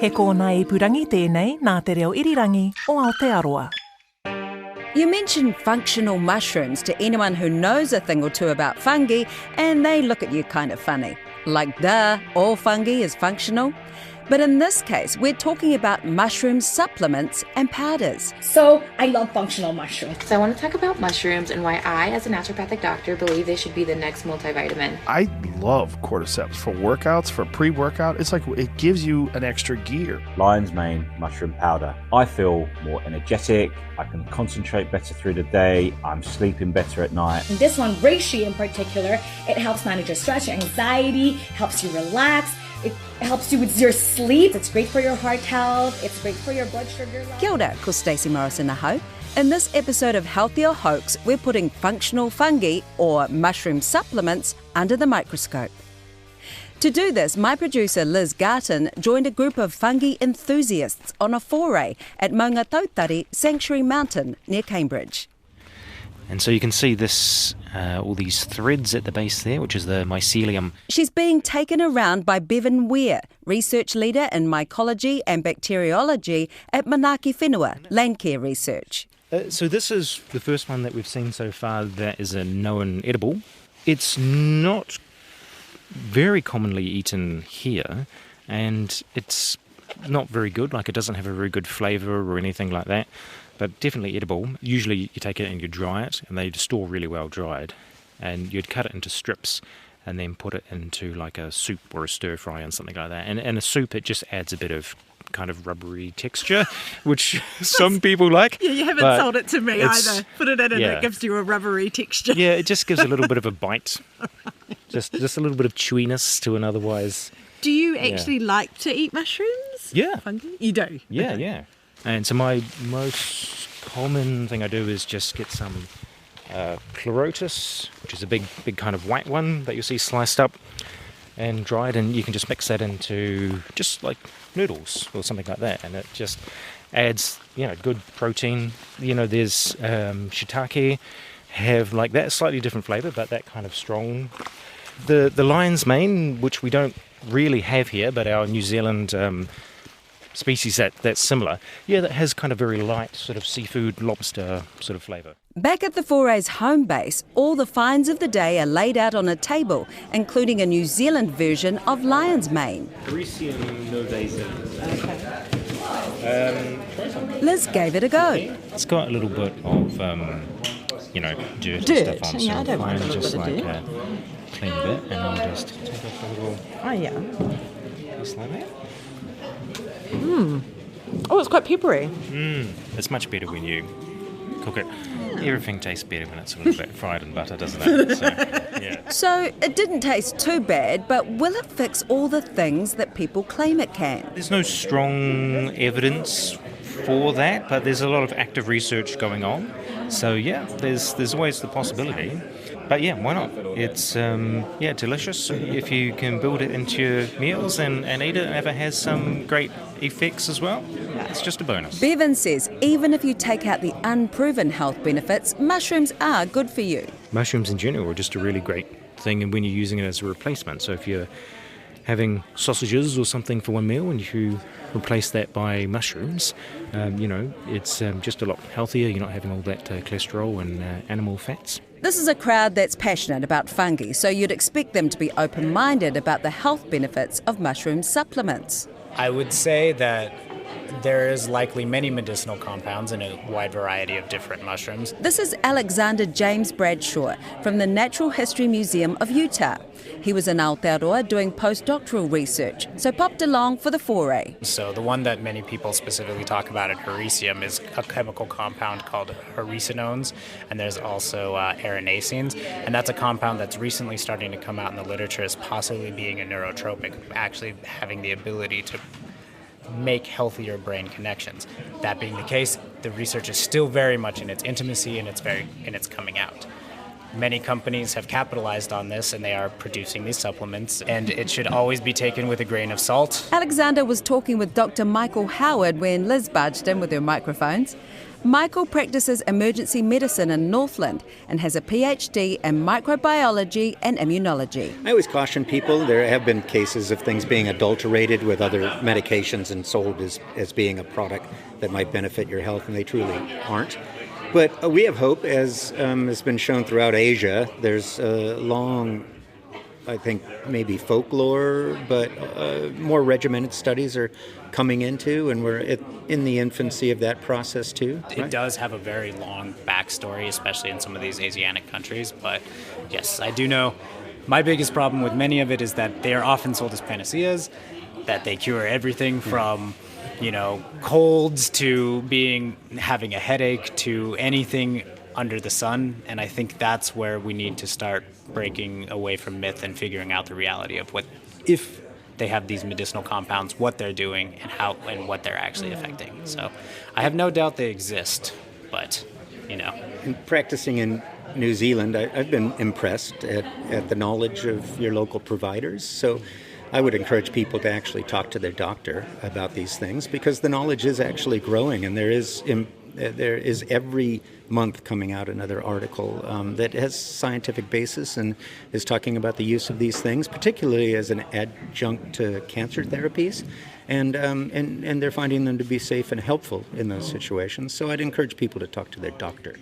He kōna ipurangi tēnei nā te reo irirangi o Aotearoa. You mention functional mushrooms to anyone who knows a thing or two about fungi, and they look at you kind of funny. Like, duh, all fungi is functional. But in this case, we're talking about mushroom supplements and powders. So I love functional mushrooms. So I want to talk about mushrooms and why I, as a naturopathic doctor, believe they should be the next multivitamin. I love cordyceps for workouts, for pre-workout. It's like it gives you an extra gear. Lion's mane mushroom powder. I feel more energetic. I can concentrate better through the day. I'm sleeping better at night. And this one, reishi in particular, it helps manage your stress, your anxiety, helps you relax. It helps you with your sleep. It's great for your heart health. It's great for your blood sugar level. Kia ora, ko Stacey Morrison aho. In this episode of Healthy or Hoax, we're putting functional fungi, or mushroom supplements, under the microscope. To do this, my producer Liz Garton joined a group of fungi enthusiasts on a foray at Maunga Tautari Sanctuary Mountain near Cambridge. And so you can see this, all these threads at the base there, which is the mycelium. She's being taken around by Bevan Weir, research leader in mycology and bacteriology at Manaaki Whenua, Land Care Research. So this is the first one that we've seen so far that is a known edible. It's not very commonly eaten here, and it's not very good, like it doesn't have a very good flavour or anything like that. But definitely edible. Usually you take it and you dry it, and they store really well dried. And you'd cut it into strips and then put it into like a soup or a stir fry and something like that. And a soup, it just adds a bit of kind of rubbery texture, which some people like. Yeah, you haven't sold it to me either. Put it in and it gives you a rubbery texture. Yeah, it just gives a little bit of a bite. Just a little bit of chewiness to an otherwise. Do you actually like to eat mushrooms? Yeah. Fungi? You do? Yeah, Okay. yeah. And so my most common thing I do is just get some chlorotis, which is a big kind of white one that you'll see sliced up and dried, and you can just mix that into just like noodles or something like that, and it just adds, good protein. There's shiitake, have like that slightly different flavour, but that kind of strong. The lion's mane, which we don't really have here, but our New Zealand species that's similar, that has kind of very light sort of seafood, lobster sort of flavour. Back at the foray's home base, all the finds of the day are laid out on a table, including a New Zealand version of lion's mane. Hericium novasa. Liz gave it a go. It's got a little bit of, dirt and stuff on, so I don't mind a little just bit of like dirt. a clean bit, and I'll just take off a little piece like that. Oh, it's quite peppery. It's much better when you cook it. Everything tastes better when it's a little bit fried in butter, doesn't it? So, yeah. So it didn't taste too bad, but will it fix all the things that people claim it can? There's no strong evidence for that, but there's a lot of active research going on. So there's always the possibility. But why not? It's delicious if you can build it into your meals and eat it, and if it has some great effects as well. It's just a bonus. Bevan says even if you take out the unproven health benefits, mushrooms are good for you. Mushrooms in general are just a really great thing, and when you're using it as a replacement. So if you're having sausages or something for one meal and you replace that by mushrooms, it's just a lot healthier. You're not having all that cholesterol and animal fats. This is a crowd that's passionate about fungi, so you'd expect them to be open-minded about the health benefits of mushroom supplements. I would say that there is likely many medicinal compounds in a wide variety of different mushrooms. This is Alexander James Bradshaw from the Natural History Museum of Utah. He was in Aotearoa doing postdoctoral research, so popped along for the foray. So the one that many people specifically talk about at Hericium is a chemical compound called hericenones, and there's also erinacines, and that's a compound that's recently starting to come out in the literature as possibly being a neurotropic, actually having the ability to make healthier brain connections. That being the case, the research is still very much in its intimacy and it's coming out. Many companies have capitalized on this and they are producing these supplements, and it should always be taken with a grain of salt. Alexander was talking with Dr. Michael Howard when Liz barged in with her microphones. Michael practices emergency medicine in Northland and has a PhD in microbiology and immunology. I always caution people, there have been cases of things being adulterated with other medications and sold as being a product that might benefit your health, and they truly aren't. But we have hope, as has been shown throughout Asia. There's a long, I think, maybe folklore, but more regimented studies are coming into, and we're in the infancy of that process too. Right? It does have a very long backstory, especially in some of these Asiatic countries. But yes, I do know my biggest problem with many of it is that they are often sold as panaceas, that they cure everything from, colds to having a headache to anything under the sun. And I think that's where we need to start breaking away from myth and figuring out the reality of what, if they have these medicinal compounds, what they're doing and how and what they're actually affecting. So I have no doubt they exist, but In practicing in New Zealand, I've been impressed at the knowledge of your local providers. So I would encourage people to actually talk to their doctor about these things, because the knowledge is actually growing, and there is every month coming out another article that has scientific basis and is talking about the use of these things, particularly as an adjunct to cancer therapies, and they're finding them to be safe and helpful in those situations. So I'd encourage people to talk to their doctor.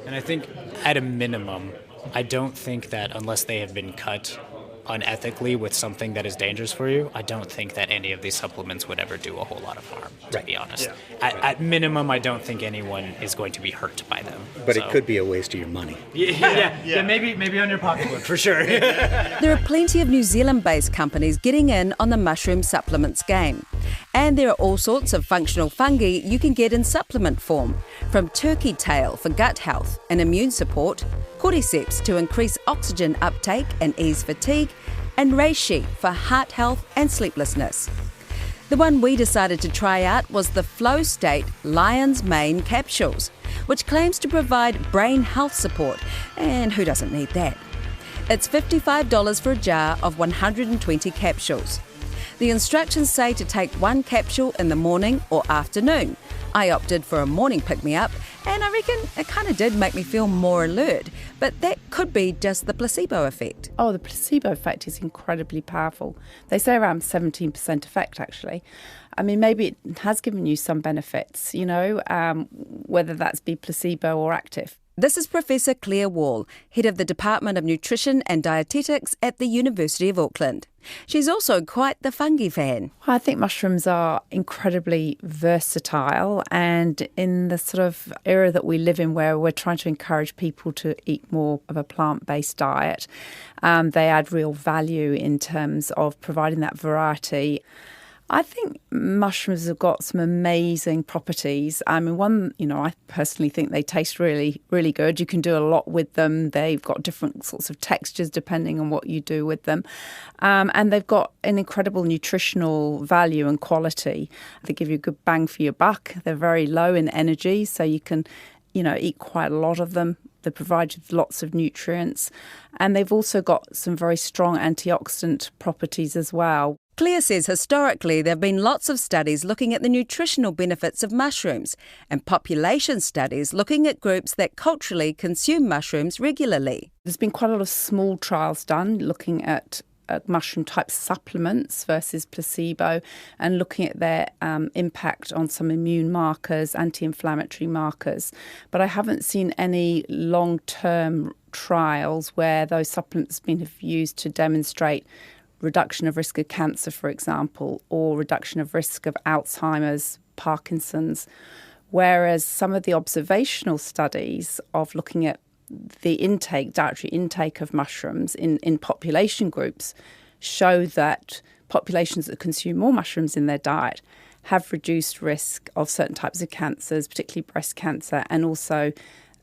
And I think at a minimum, I don't think that unless they have been cut unethically with something that is dangerous for you, I don't think that any of these supplements would ever do a whole lot of harm, to be honest. Yeah. At minimum, I don't think anyone is going to be hurt by them. But it could be a waste of your money. Yeah, maybe on your pocketbook, for sure. There are plenty of New Zealand-based companies getting in on the mushroom supplements game. And there are all sorts of functional fungi you can get in supplement form, from turkey tail for gut health and immune support, cordyceps to increase oxygen uptake and ease fatigue, and reishi for heart health and sleeplessness. The one we decided to try out was the Flow State Lion's Mane capsules, which claims to provide brain health support, and who doesn't need that? It's $55 for a jar of 120 capsules. The instructions say to take one capsule in the morning or afternoon. I opted for a morning pick-me-up, and I reckon it kind of did make me feel more alert, but that could be just the placebo effect. Oh, the placebo effect is incredibly powerful. They say around 17% effect, actually. I mean, maybe it has given you some benefits, whether that's be placebo or active. This is Professor Claire Wall, head of the Department of Nutrition and Dietetics at the University of Auckland. She's also quite the fungi fan. I think mushrooms are incredibly versatile, and in the sort of era that we live in where we're trying to encourage people to eat more of a plant-based diet, they add real value in terms of providing that variety. I think mushrooms have got some amazing properties. I mean, I personally think they taste really, really good. You can do a lot with them. They've got different sorts of textures depending on what you do with them. And they've got an incredible nutritional value and quality. They give you a good bang for your buck. They're very low in energy, so you can, eat quite a lot of them. They provide you with lots of nutrients. And they've also got some very strong antioxidant properties as well. Claire says historically there have been lots of studies looking at the nutritional benefits of mushrooms and population studies looking at groups that culturally consume mushrooms regularly. There's been quite a lot of small trials done looking at mushroom-type supplements versus placebo and looking at their impact on some immune markers, anti-inflammatory markers. But I haven't seen any long-term trials where those supplements have been used to demonstrate reduction of risk of cancer, for example, or reduction of risk of Alzheimer's, Parkinson's, whereas some of the observational studies of looking at the dietary intake of mushrooms in population groups show that populations that consume more mushrooms in their diet have reduced risk of certain types of cancers, particularly breast cancer, and also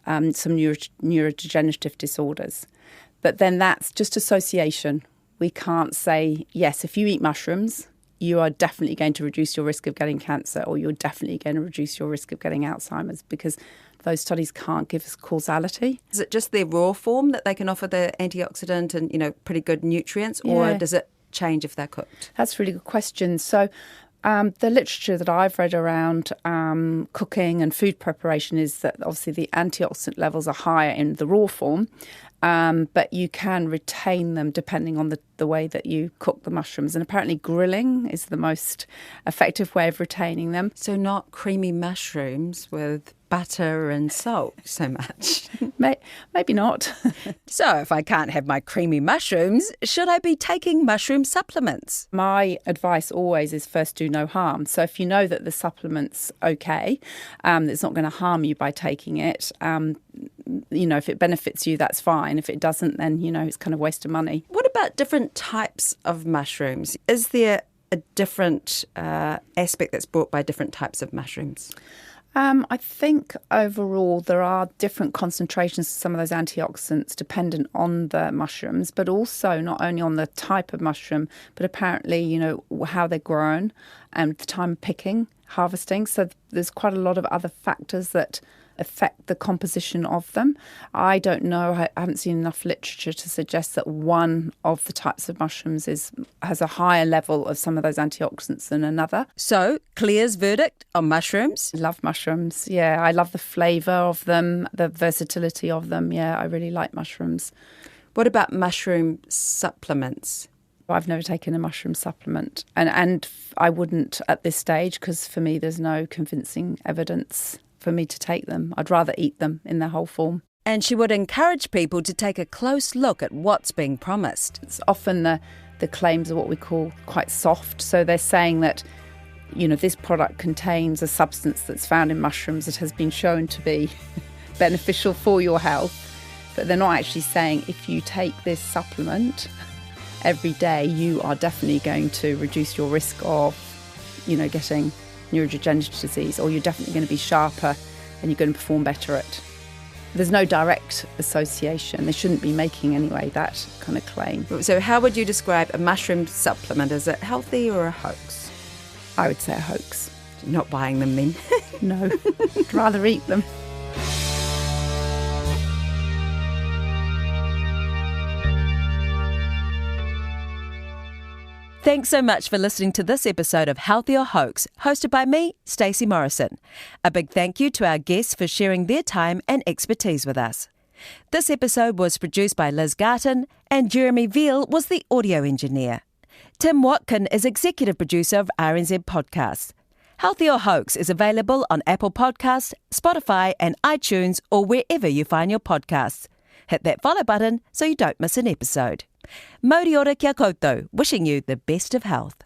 some neurodegenerative disorders. But then that's just association. We can't say, yes, if you eat mushrooms, you are definitely going to reduce your risk of getting cancer, or you're definitely going to reduce your risk of getting Alzheimer's, because those studies can't give us causality. Is it just their raw form that they can offer the antioxidant and, pretty good nutrients, or does it change if they're cooked? That's a really good question. So The literature that I've read around cooking and food preparation is that obviously the antioxidant levels are higher in the raw form, but you can retain them depending on the way that you cook the mushrooms. And apparently grilling is the most effective way of retaining them. So not creamy mushrooms with butter and salt so much. Maybe not. So if I can't have my creamy mushrooms, should I be taking mushroom supplements? My advice always is first do no harm. So if you know that the supplement's okay, it's not going to harm you by taking it, if it benefits you, that's fine. If it doesn't, then, it's kind of waste of money. What about different types of mushrooms? Is there a different aspect that's brought by different types of mushrooms? I think overall there are different concentrations of some of those antioxidants dependent on the mushrooms, but also not only on the type of mushroom, but apparently, how they're grown and the time of picking, harvesting. So there's quite a lot of other factors that affect the composition of them. I don't know, I haven't seen enough literature to suggest that one of the types of mushrooms has a higher level of some of those antioxidants than another. So, Claire's verdict on mushrooms? I love mushrooms, yeah. I love the flavour of them, the versatility of them. Yeah, I really like mushrooms. What about mushroom supplements? I've never taken a mushroom supplement, and I wouldn't at this stage because for me there's no convincing evidence for me to take them. I'd rather eat them in their whole form. And she would encourage people to take a close look at what's being promised. It's often the claims are what we call quite soft. So they're saying that, this product contains a substance that's found in mushrooms that has been shown to be beneficial for your health. But they're not actually saying if you take this supplement every day, you are definitely going to reduce your risk of, getting neurodegenerative disease, or you're definitely going to be sharper and you're going to perform better at. There's no direct association. They shouldn't be making anyway that kind of claim. So how would you describe a mushroom supplement? Is it healthy or a hoax? I would say a hoax. You're not buying them then? No, I'd rather eat them. Thanks so much for listening to this episode of Healthy or Hoax, hosted by me, Stacey Morrison. A big thank you to our guests for sharing their time and expertise with us. This episode was produced by Liz Garton, and Jeremy Veal was the audio engineer. Tim Watkin is executive producer of RNZ Podcasts. Healthy or Hoax is available on Apple Podcasts, Spotify and iTunes, or wherever you find your podcasts. Hit that follow button so you don't miss an episode. Mō ora kia koutou, wishing you the best of health.